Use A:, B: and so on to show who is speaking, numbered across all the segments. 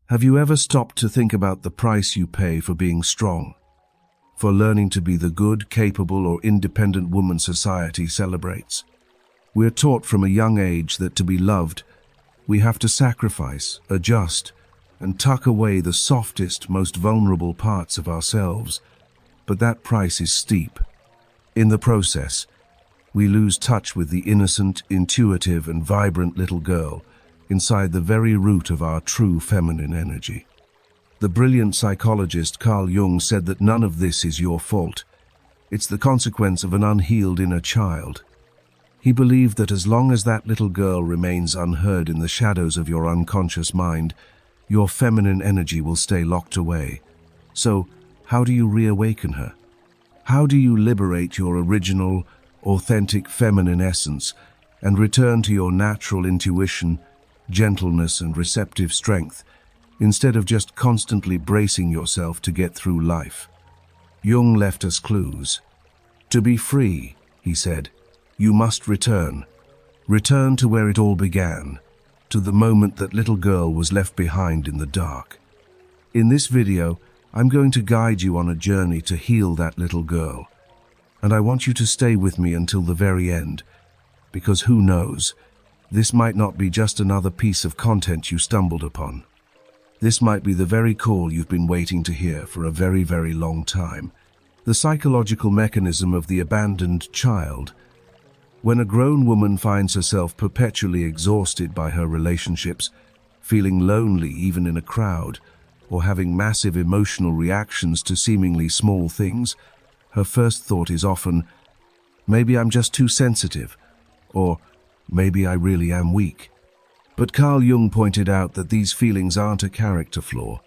A: Have you ever stopped to think about the price you pay for being strong? For learning to be the good, capable, or independent woman society celebrates? We're taught from a young age that to be loved, we have to sacrifice, adjust, and tuck away the softest, most vulnerable parts of ourselves. But that price is steep. In the process, we lose touch with the innocent, intuitive, and vibrant little girl inside the very root of our true feminine energy. The brilliant psychologist Carl Jung said that none of this is your fault. It's the consequence of an unhealed inner child. He believed that as long as that little girl remains unheard in the shadows of your unconscious mind, your feminine energy will stay locked away. So, how do you reawaken her? How do you liberate your original, authentic feminine essence and return to your natural intuition, gentleness, and receptive strength, instead of just constantly bracing yourself to get through life? Jung left us clues. To be free, he said, you must return. Return to where it all began, to the moment that little girl was left behind in the dark. In this video, I'm going to guide you on a journey to heal that little girl. And I want you to stay with me until the very end, because who knows, this might not be just another piece of content you stumbled upon. This might be the very call you've been waiting to hear for a very, very long time. The psychological mechanism of the abandoned child. When a grown woman finds herself perpetually exhausted by her relationships, feeling lonely even in a crowd, or having massive emotional reactions to seemingly small things, her first thought is often, maybe I'm just too sensitive, or maybe I really am weak. But Carl Jung pointed out that these feelings aren't a character flaw.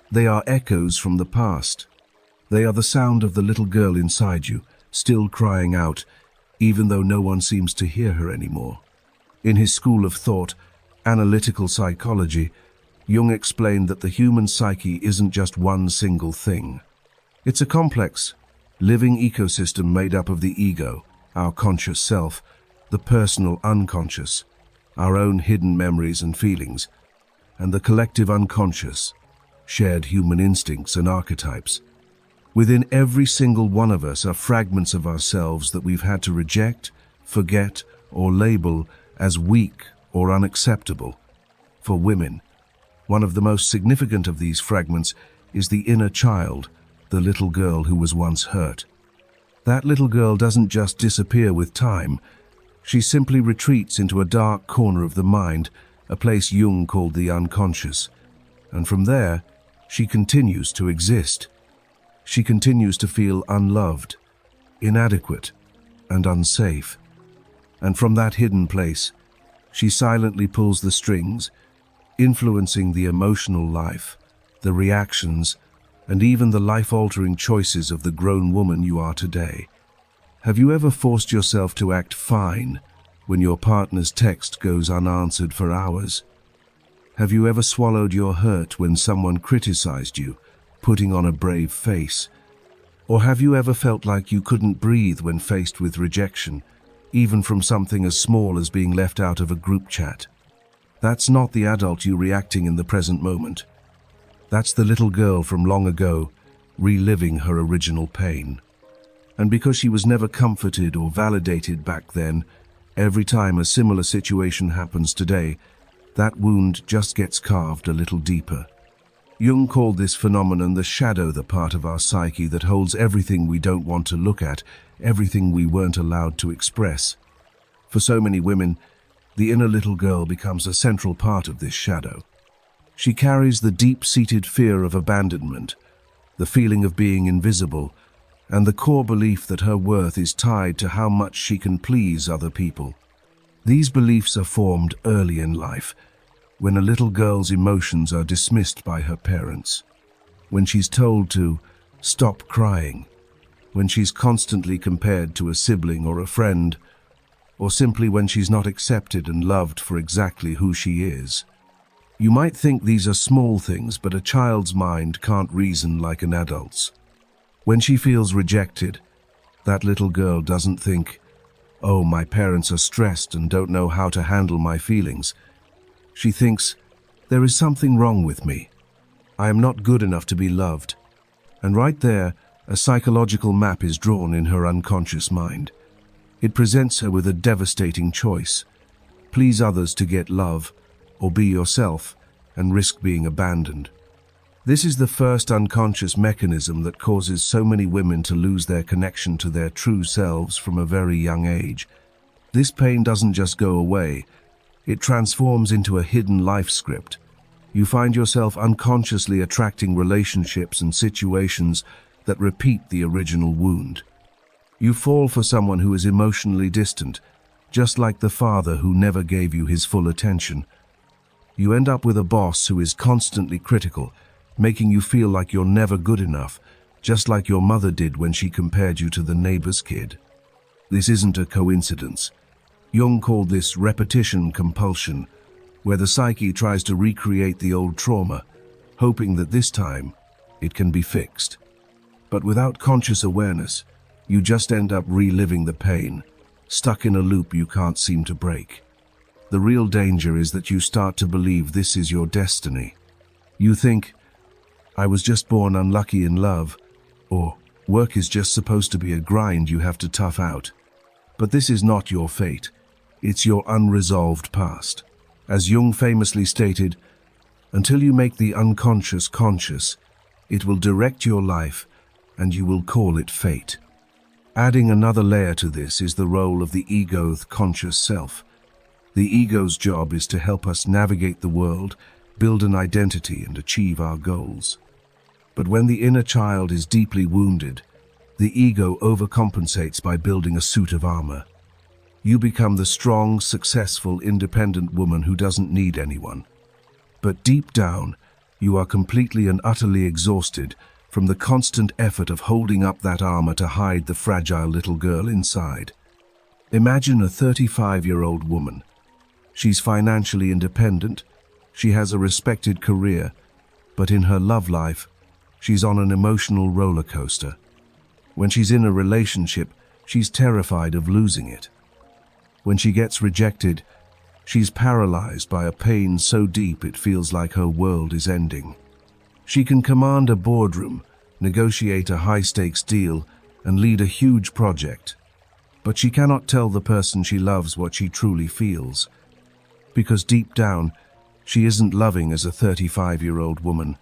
A: They are echoes from the past. They are the sound of the little girl inside you, still crying out, even though no one seems to hear her anymore. In his school of thought, analytical psychology, Jung explained that the human psyche isn't just one single thing. It's a complex, living ecosystem made up of the ego, our conscious self, the personal unconscious, our own hidden memories and feelings, and the collective unconscious, shared human instincts and archetypes. Within every single one of us are fragments of ourselves that we've had to reject, forget, or label as weak or unacceptable. For women, one of the most significant of these fragments is the inner child, the little girl who was once hurt. That little girl doesn't just disappear with time. She simply retreats into a dark corner of the mind, a place Jung called the unconscious. And from there, she continues to exist. She continues to feel unloved, inadequate, and unsafe. And from that hidden place, she silently pulls the strings, influencing the emotional life, the reactions, and even the life-altering choices of the grown woman you are today. Have you ever forced yourself to act fine when your partner's text goes unanswered for hours? Have you ever swallowed your hurt when someone criticized you, putting on a brave face? Or have you ever felt like you couldn't breathe when faced with rejection, even from something as small as being left out of a group chat? That's not the adult you reacting in the present moment. That's the little girl from long ago, reliving her original pain. And because she was never comforted or validated back then, every time a similar situation happens today, that wound just gets carved a little deeper. Jung called this phenomenon the shadow, the part of our psyche that holds everything we don't want to look at, everything we weren't allowed to express. For so many women, the inner little girl becomes a central part of this shadow. She carries the deep-seated fear of abandonment, the feeling of being invisible, and the core belief that her worth is tied to how much she can please other people. These beliefs are formed early in life, when a little girl's emotions are dismissed by her parents, when she's told to stop crying, when she's constantly compared to a sibling or a friend, or simply when she's not accepted and loved for exactly who she is. You might think these are small things, but a child's mind can't reason like an adult's. When she feels rejected, that little girl doesn't think, "Oh, my parents are stressed and don't know how to handle my feelings." She thinks, "There is something wrong with me. I am not good enough to be loved. And right there, a psychological map is drawn in her unconscious mind. It presents her with a devastating choice: please others to get love, or be yourself and risk being abandoned. This is the first unconscious mechanism that causes so many women to lose their connection to their true selves from a very young age. This pain doesn't just go away, it transforms into a hidden life script. You find yourself unconsciously attracting relationships and situations that repeat the original wound. You fall for someone who is emotionally distant, just like the father who never gave you his full attention. You end up with a boss who is constantly critical, making you feel like you're never good enough, just like your mother did when she compared you to the neighbor's kid. This isn't a coincidence. Jung called this repetition compulsion, where the psyche tries to recreate the old trauma, hoping that this time it can be fixed. But without conscious awareness, you just end up reliving the pain, stuck in a loop you can't seem to break. The real danger is that you start to believe this is your destiny. You think, I was just born unlucky in love, or work is just supposed to be a grind you have to tough out. But this is not your fate. It's your unresolved past. As Jung famously stated, until you make the unconscious conscious, it will direct your life and you will call it fate. Adding another layer to this is the role of the ego, the conscious self. The ego's job is to help us navigate the world, build an identity, and achieve our goals. But when the inner child is deeply wounded, the ego overcompensates by building a suit of armor. You become the strong, successful, independent woman who doesn't need anyone. But deep down, you are completely and utterly exhausted from the constant effort of holding up that armor to hide the fragile little girl inside. Imagine a 35-year-old woman. She's financially independent, she has a respected career, but in her love life, she's on an emotional roller coaster. When she's in a relationship, she's terrified of losing it. When she gets rejected, she's paralyzed by a pain so deep it feels like her world is ending. She can command a boardroom, negotiate a high-stakes deal, and lead a huge project. But she cannot tell the person she loves what she truly feels. Because deep down, she isn't loving as a 35-year-old woman.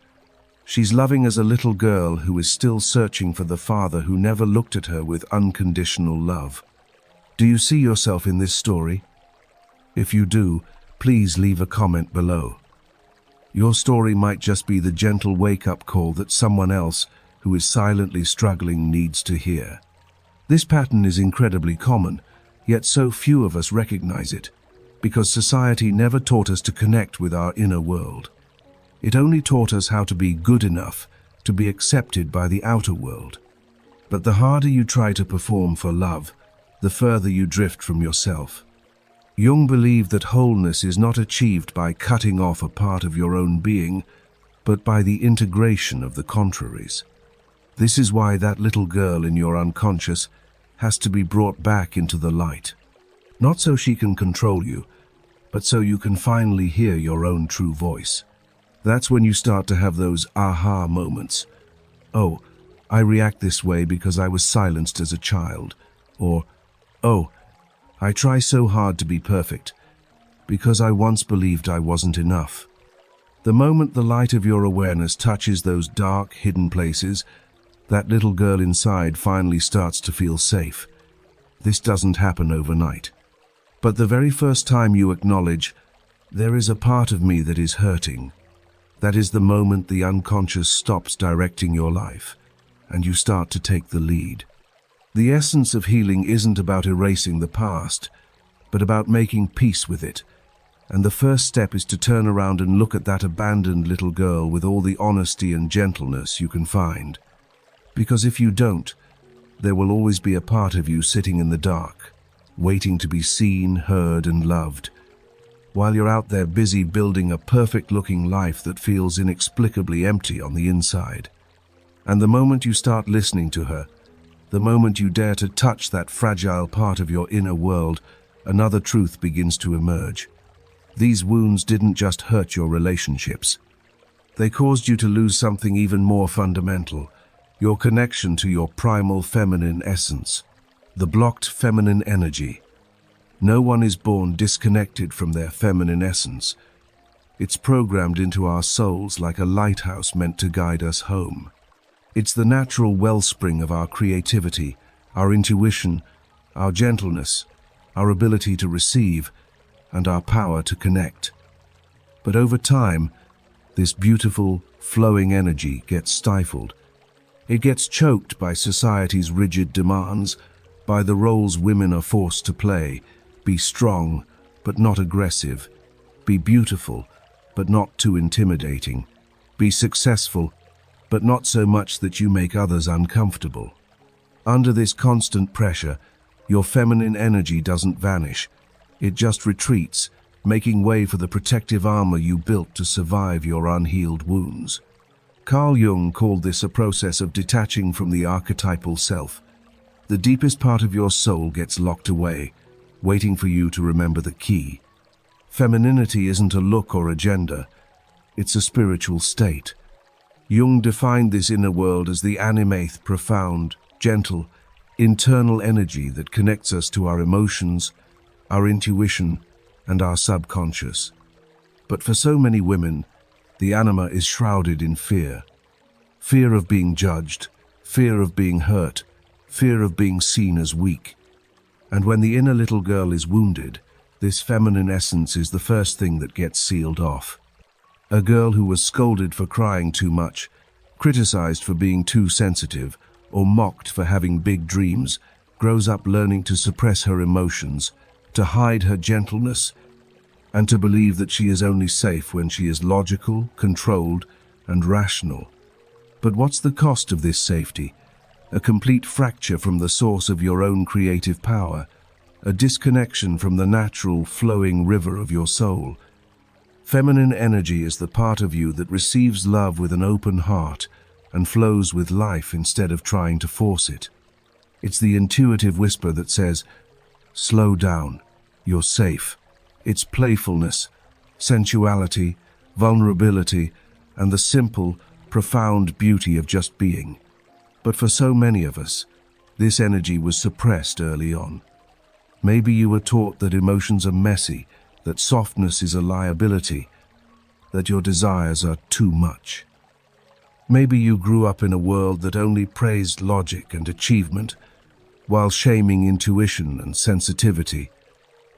A: She's loving as a little girl who is still searching for the father who never looked at her with unconditional love. Do you see yourself in this story? If you do, please leave a comment below. Your story might just be the gentle wake-up call that someone else who is silently struggling needs to hear. This pattern is incredibly common, yet so few of us recognize it, because society never taught us to connect with our inner world. It only taught us how to be good enough to be accepted by the outer world. But the harder you try to perform for love, the further you drift from yourself. Jung believed that wholeness is not achieved by cutting off a part of your own being, but by the integration of the contraries. This is why that little girl in your unconscious has to be brought back into the light. Not so she can control you, but so you can finally hear your own true voice. That's when you start to have those aha moments. Oh, I react this way because I was silenced as a child. Or, oh, I try so hard to be perfect because I once believed I wasn't enough. The moment the light of your awareness touches those dark, hidden places, that little girl inside finally starts to feel safe. This doesn't happen overnight. But the very first time you acknowledge, there is a part of me that is hurting, that is the moment the unconscious stops directing your life, and you start to take the lead. The essence of healing isn't about erasing the past, but about making peace with it. And the first step is to turn around and look at that abandoned little girl with all the honesty and gentleness you can find. Because if you don't, there will always be a part of you sitting in the dark, waiting to be seen, heard, and loved, while you're out there busy building a perfect-looking life that feels inexplicably empty on the inside. And the moment you start listening to her, the moment you dare to touch that fragile part of your inner world, another truth begins to emerge. These wounds didn't just hurt your relationships. They caused you to lose something even more fundamental, your connection to your primal feminine essence, the blocked feminine energy. No one is born disconnected from their feminine essence. It's programmed into our souls like a lighthouse meant to guide us home. It's the natural wellspring of our creativity, our intuition, our gentleness, our ability to receive, and our power to connect. But over time, this beautiful, flowing energy gets stifled. It gets choked by society's rigid demands, by the roles women are forced to play. Be strong, but not aggressive. Be beautiful, but not too intimidating. Be successful, but not so much that you make others uncomfortable. Under this constant pressure, your feminine energy doesn't vanish. It just retreats, making way for the protective armor you built to survive your unhealed wounds. Carl Jung called this a process of detaching from the archetypal self. The deepest part of your soul gets locked away, waiting for you to remember the key. Femininity isn't a look or a gender, it's a spiritual state. Jung defined this inner world as the animate, profound, gentle, internal energy that connects us to our emotions, our intuition, and our subconscious. But for so many women, the anima is shrouded in fear. Fear of being judged, fear of being hurt, fear of being seen as weak. And when the inner little girl is wounded, this feminine essence is the first thing that gets sealed off. A girl who was scolded for crying too much, criticized for being too sensitive, or mocked for having big dreams, grows up learning to suppress her emotions, to hide her gentleness, and to believe that she is only safe when she is logical, controlled, and rational. But what's the cost of this safety? A complete fracture from the source of your own creative power, a disconnection from the natural, flowing river of your soul. Feminine energy is the part of you that receives love with an open heart and flows with life instead of trying to force it. It's the intuitive whisper that says, "Slow down, you're safe." It's playfulness, sensuality, vulnerability, and the simple, profound beauty of just being. But for so many of us, this energy was suppressed early on. Maybe you were taught that emotions are messy, that softness is a liability, that your desires are too much. Maybe you grew up in a world that only praised logic and achievement, while shaming intuition and sensitivity.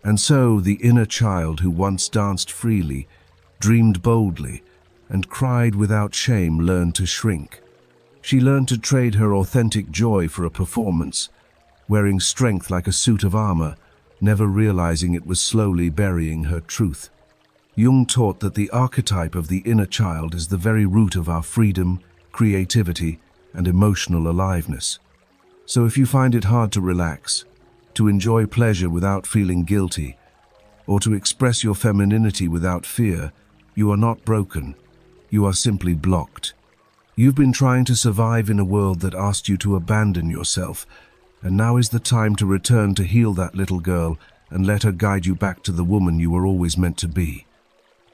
A: And so the inner child who once danced freely, dreamed boldly, and cried without shame learned to shrink. She learned to trade her authentic joy for a performance, wearing strength like a suit of armor, never realizing it was slowly burying her truth. Jung taught that the archetype of the inner child is the very root of our freedom, creativity, and emotional aliveness. So if you find it hard to relax, to enjoy pleasure without feeling guilty, or to express your femininity without fear, you are not broken. You are simply blocked. You've been trying to survive in a world that asked you to abandon yourself, and now is the time to return to heal that little girl and let her guide you back to the woman you were always meant to be.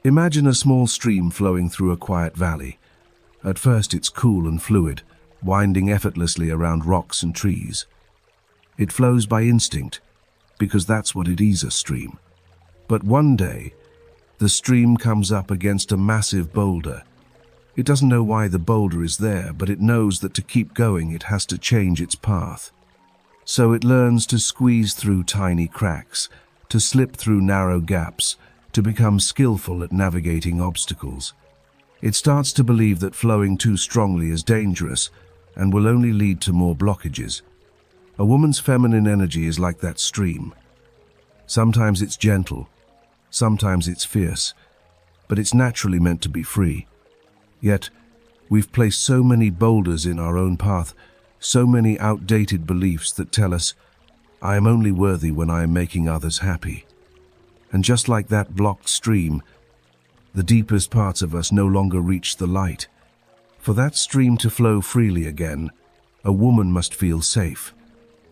A: Imagine a small stream flowing through a quiet valley. At first it's cool and fluid, winding effortlessly around rocks and trees. It flows by instinct, because that's what it is, a stream. But one day, the stream comes up against a massive boulder. It doesn't know why the boulder is there, but it knows that to keep going it has to change its path. So it learns to squeeze through tiny cracks, to slip through narrow gaps, to become skillful at navigating obstacles. It starts to believe that flowing too strongly is dangerous and will only lead to more blockages. A woman's feminine energy is like that stream. Sometimes it's gentle, sometimes it's fierce, but it's naturally meant to be free. Yet, we've placed so many boulders in our own path, so many outdated beliefs that tell us, "I am only worthy when I am making others happy." And just like that blocked stream, the deepest parts of us no longer reach the light. For that stream to flow freely again, a woman must feel safe.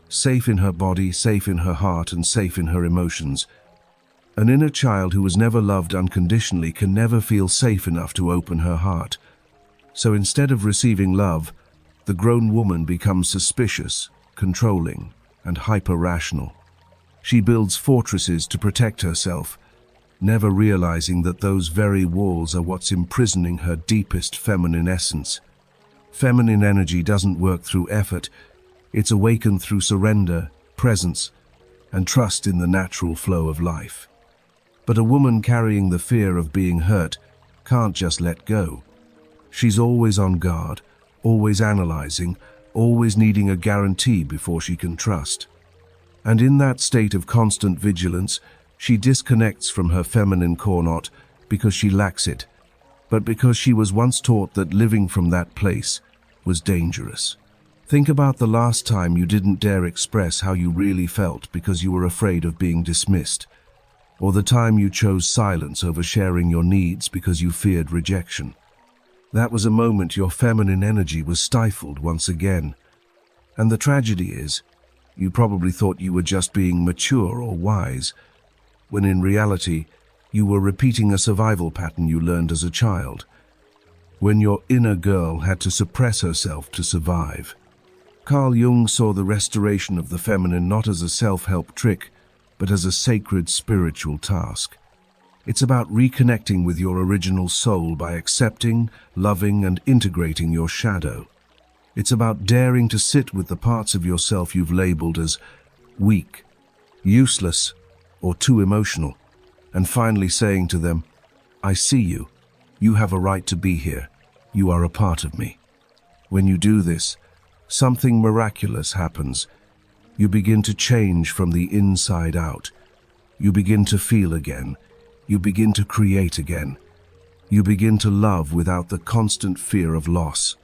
A: Safe in her body, safe in her heart, and safe in her emotions. An inner child who was never loved unconditionally can never feel safe enough to open her heart. So instead of receiving love, the grown woman becomes suspicious, controlling, and hyper-rational. She builds fortresses to protect herself, never realizing that those very walls are what's imprisoning her deepest feminine essence. Feminine energy doesn't work through effort. It's awakened through surrender, presence, and trust in the natural flow of life. But a woman carrying the fear of being hurt can't just let go. She's always on guard, always analyzing, always needing a guarantee before she can trust. And in that state of constant vigilance, she disconnects from her feminine core not because she lacks it, but because she was once taught that living from that place was dangerous. Think about the last time you didn't dare express how you really felt because you were afraid of being dismissed, or the time you chose silence over sharing your needs because you feared rejection. That was a moment your feminine energy was stifled once again. And the tragedy is, you probably thought you were just being mature or wise, when in reality, you were repeating a survival pattern you learned as a child, when your inner girl had to suppress herself to survive. Carl Jung saw the restoration of the feminine not as a self-help trick, but as a sacred spiritual task. It's about reconnecting with your original soul by accepting, loving, and integrating your shadow. It's about daring to sit with the parts of yourself you've labeled as weak, useless, or too emotional, and finally saying to them, "I see you. You have a right to be here. You are a part of me." When you do this, something miraculous happens. You begin to change from the inside out. You begin to feel again. You begin to create again. You begin to love without the constant fear of loss.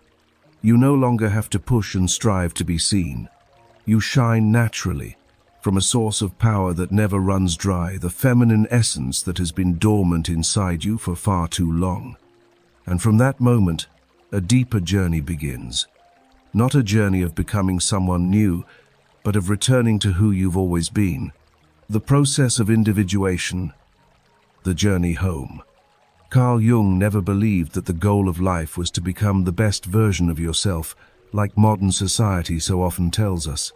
A: You no longer have to push and strive to be seen. You shine naturally, from a source of power that never runs dry, the feminine essence that has been dormant inside you for far too long. And from that moment, a deeper journey begins. Not a journey of becoming someone new, but of returning to who you've always been. The process of individuation, the journey home. Carl Jung never believed that the goal of life was to become the best version of yourself, like modern society so often tells us.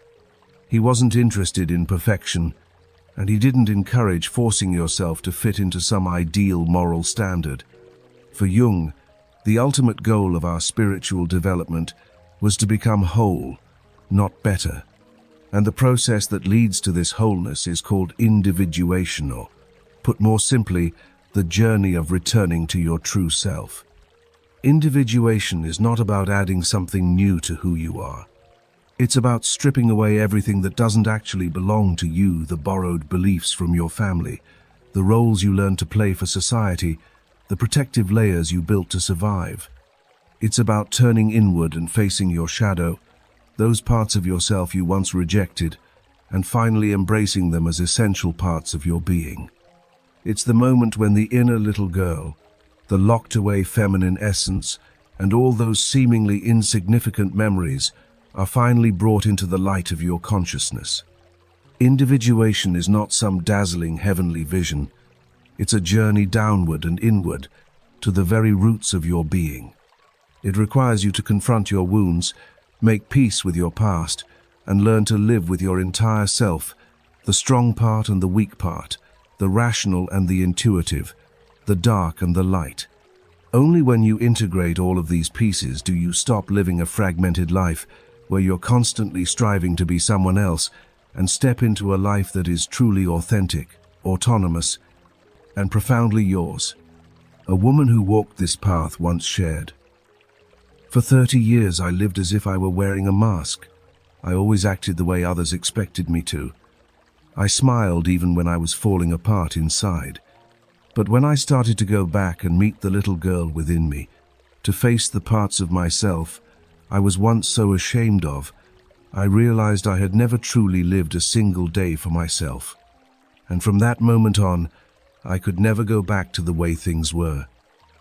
A: He wasn't interested in perfection, and he didn't encourage forcing yourself to fit into some ideal moral standard. For Jung, the ultimate goal of our spiritual development was to become whole, not better. And the process that leads to this wholeness is called individuation, or, put more simply, the journey of returning to your true self. Individuation is not about adding something new to who you are. It's about stripping away everything that doesn't actually belong to you, the borrowed beliefs from your family, the roles you learned to play for society, the protective layers you built to survive. It's about turning inward and facing your shadow, those parts of yourself you once rejected, and finally embracing them as essential parts of your being. It's the moment when the inner little girl, the locked-away feminine essence, and all those seemingly insignificant memories are finally brought into the light of your consciousness. Individuation is not some dazzling heavenly vision. It's a journey downward and inward to the very roots of your being. It requires you to confront your wounds, make peace with your past, and learn to live with your entire self, the strong part and the weak part, the rational and the intuitive, the dark and the light. Only when you integrate all of these pieces do you stop living a fragmented life where you're constantly striving to be someone else and step into a life that is truly authentic, autonomous, and profoundly yours. A woman who walked this path once shared, "For 30 years I lived as if I were wearing a mask. I always acted the way others expected me to. I smiled even when I was falling apart inside. But when I started to go back and meet the little girl within me, to face the parts of myself I was once so ashamed of, I realized I had never truly lived a single day for myself. And from that moment on, I could never go back to the way things were."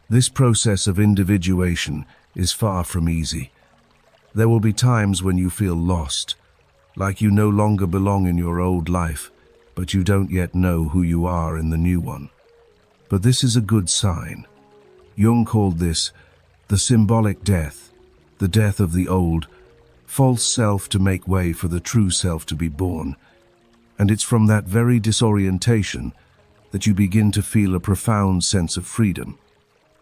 A: This process of individuation is far from easy. There will be times when you feel lost, like you no longer belong in your old life, but you don't yet know who you are in the new one. But this is a good sign. Jung called this the symbolic death, the death of the old, false self to make way for the true self to be born. And it's from that very disorientation that you begin to feel a profound sense of freedom.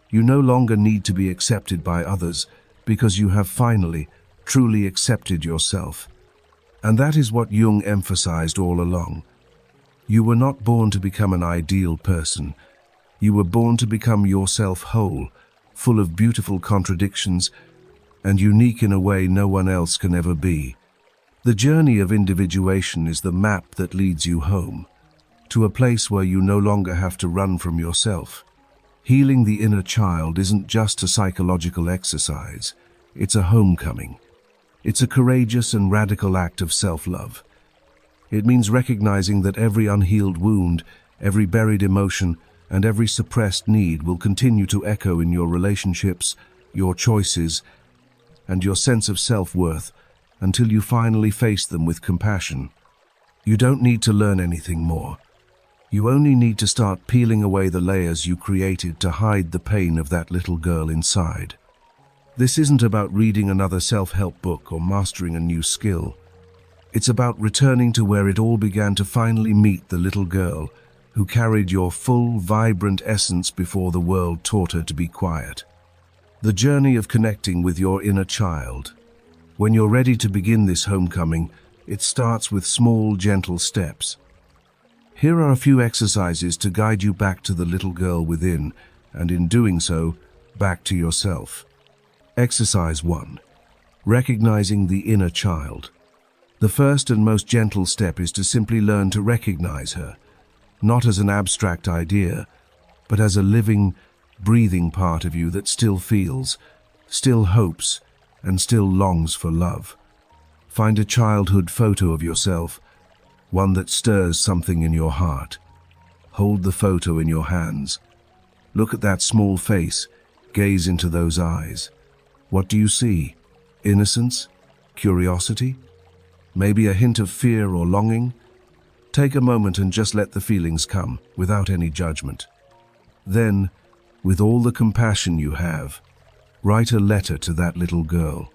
A: You no longer need to be accepted by others because you have finally, truly accepted yourself. And that is what Jung emphasized all along. You were not born to become an ideal person. You were born to become yourself whole, full of beautiful contradictions, and unique in a way no one else can ever be. The journey of individuation is the map that leads you home, to a place where you no longer have to run from yourself. Healing the inner child isn't just a psychological exercise, it's a homecoming. It's a courageous and radical act of self-love. It means recognizing that every unhealed wound, every buried emotion, and every suppressed need will continue to echo in your relationships, your choices, and your sense of self-worth until you finally face them with compassion. You don't need to learn anything more. You only need to start peeling away the layers you created to hide the pain of that little girl inside. This isn't about reading another self-help book or mastering a new skill. It's about returning to where it all began to finally meet the little girl who carried your full, vibrant essence before the world taught her to be quiet. The journey of connecting with your inner child. When you're ready to begin this homecoming, it starts with small, gentle steps. Here are a few exercises to guide you back to the little girl within, and in doing so, back to yourself. Exercise 1. Recognizing the inner child. The first and most gentle step is to simply learn to recognize her, not as an abstract idea, but as a living, breathing part of you that still feels, still hopes, and still longs for love. Find a childhood photo of yourself, one that stirs something in your heart. Hold the photo in your hands. Look at that small face, gaze into those eyes. What do you see? Innocence? Curiosity? Maybe a hint of fear or longing? Take a moment and just let the feelings come, without any judgment. Then, with all the compassion you have, write a letter to that little girl.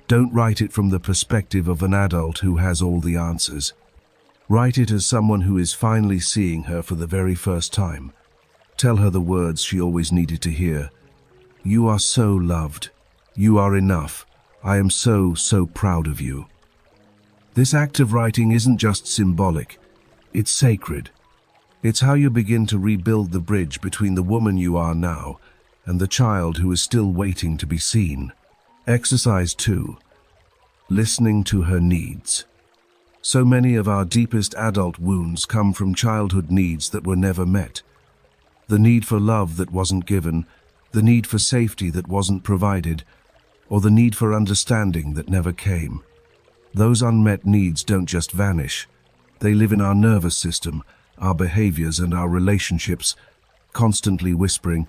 A: Don't write it from the perspective of an adult who has all the answers. Write it as someone who is finally seeing her for the very first time. Tell her the words she always needed to hear. You are so loved. You are enough. I am so proud of you. This act of writing isn't just symbolic, it's sacred. It's how you begin to rebuild the bridge between the woman you are now and the child who is still waiting to be seen. Exercise 2. Listening to her needs. So many of our deepest adult wounds come from childhood needs that were never met. The need for love that wasn't given, the need for safety that wasn't provided, or the need for understanding that never came. Those unmet needs don't just vanish. They live in our nervous system, our behaviors, and our relationships, constantly whispering,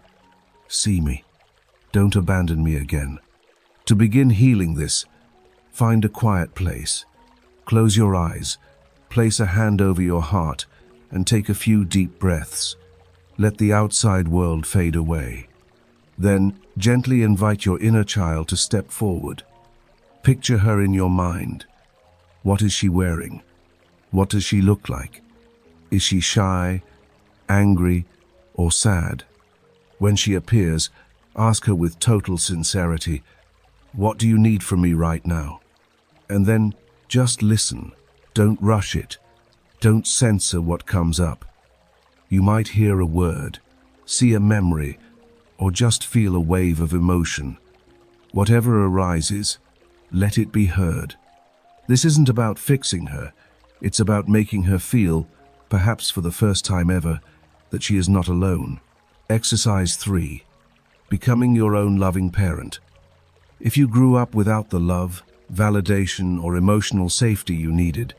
A: "See me. Don't abandon me again." To begin healing this, find a quiet place. Close your eyes, place a hand over your heart, and take a few deep breaths. Let the outside world fade away. Then, gently invite your inner child to step forward. Picture her in your mind. What is she wearing? What does she look like? Is she shy, angry, or sad? When she appears, ask her with total sincerity, "What do you need from me right now?" And then just listen. Don't rush it. Don't censor what comes up. You might hear a word, see a memory, or just feel a wave of emotion. Whatever arises, let it be heard. This isn't about fixing her. It's about making her feel, perhaps for the first time ever, that she is not alone. Exercise 3. Becoming your own loving parent. If you grew up without the love, validation, or emotional safety you needed,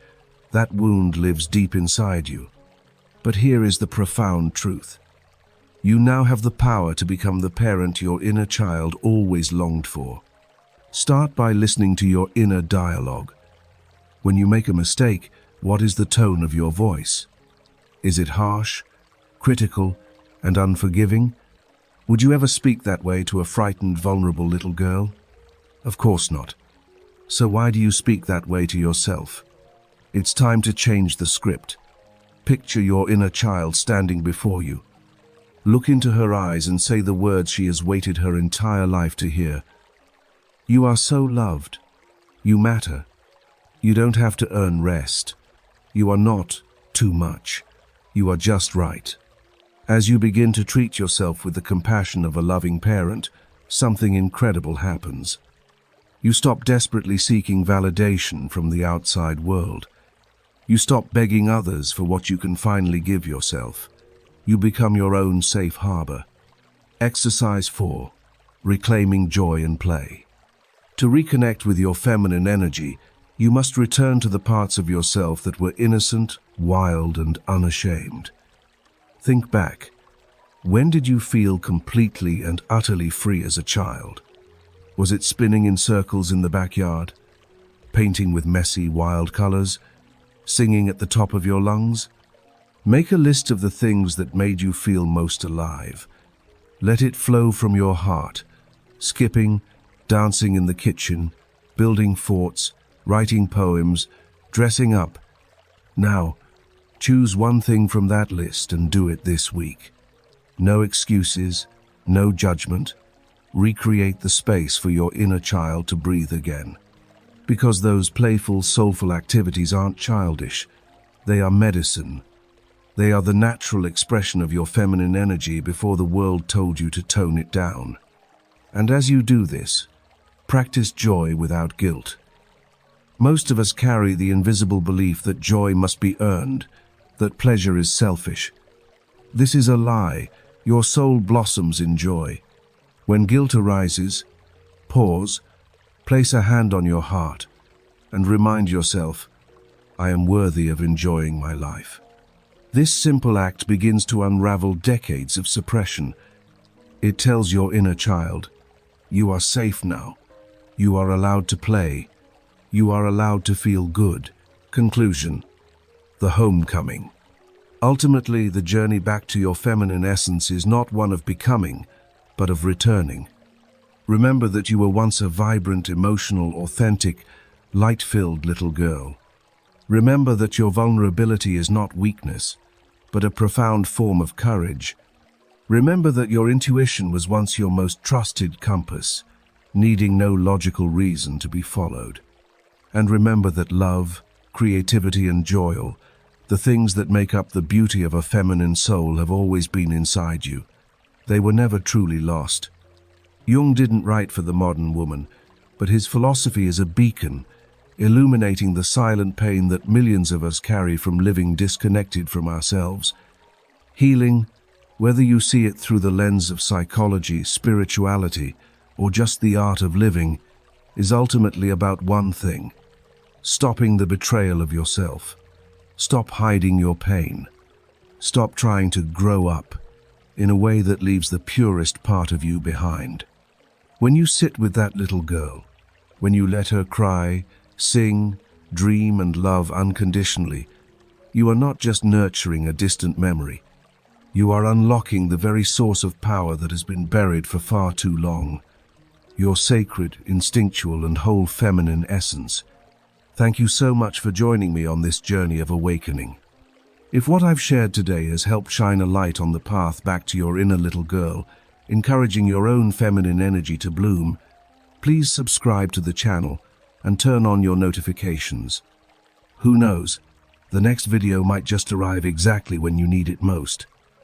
A: that wound lives deep inside you. But here is the profound truth. You now have the power to become the parent your inner child always longed for. Start by listening to your inner dialogue. When you make a mistake, what is the tone of your voice? Is it harsh, critical, and unforgiving? Would you ever speak that way to a frightened, vulnerable little girl? Of course not. So why do you speak that way to yourself? It's time to change the script. Picture your inner child standing before you. Look into her eyes and say the words she has waited her entire life to hear. You are so loved. You matter. You don't have to earn rest. You are not too much. You are just right. As you begin to treat yourself with the compassion of a loving parent, something incredible happens. You stop desperately seeking validation from the outside world. You stop begging others for what you can finally give yourself. You become your own safe harbor. Exercise 4. Reclaiming joy and play. To reconnect with your feminine energy, you must return to the parts of yourself that were innocent, wild, and unashamed. Think back. When did you feel completely and utterly free as a child? Was it spinning in circles in the backyard? Painting with messy, wild colors? Singing at the top of your lungs? Make a list of the things that made you feel most alive. Let it flow from your heart. Skipping, dancing in the kitchen, building forts, writing poems, dressing up. Now, choose one thing from that list and do it this week. No excuses, no judgment. Recreate the space for your inner child to breathe again. Because those playful, soulful activities aren't childish. They are medicine. They are the natural expression of your feminine energy before the world told you to tone it down. And as you do this, practice joy without guilt. Most of us carry the invisible belief that joy must be earned, that pleasure is selfish. This is a lie. Your soul blossoms in joy. When guilt arises, pause, place a hand on your heart, and remind yourself, I am worthy of enjoying my life. This simple act begins to unravel decades of suppression. It tells your inner child, you are safe now. You are allowed to play. You are allowed to feel good. Conclusion. The homecoming. Ultimately, the journey back to your feminine essence is not one of becoming, but of returning. Remember that you were once a vibrant, emotional, authentic, light-filled little girl. Remember that your vulnerability is not weakness, but a profound form of courage. Remember that your intuition was once your most trusted compass, needing no logical reason to be followed. And remember that love, creativity, and joy, the things that make up the beauty of a feminine soul, have always been inside you. They were never truly lost. Jung didn't write for the modern woman, but his philosophy is a beacon, illuminating the silent pain that millions of us carry from living disconnected from ourselves. Healing, whether you see it through the lens of psychology, spirituality, or just the art of living, is ultimately about one thing: stopping the betrayal of yourself. Stop hiding your pain. Stop trying to grow up in a way that leaves the purest part of you behind. When you sit with that little girl, when you let her cry, sing, dream, and love unconditionally, you are not just nurturing a distant memory. You are unlocking the very source of power that has been buried for far too long. Your sacred, instinctual, and whole feminine essence. Thank you so much for joining me on this journey of awakening. If what I've shared today has helped shine a light on the path back to your inner little girl, encouraging your own feminine energy to bloom, please subscribe to the channel and turn on your notifications. Who knows, the next video might just arrive exactly when you need it most.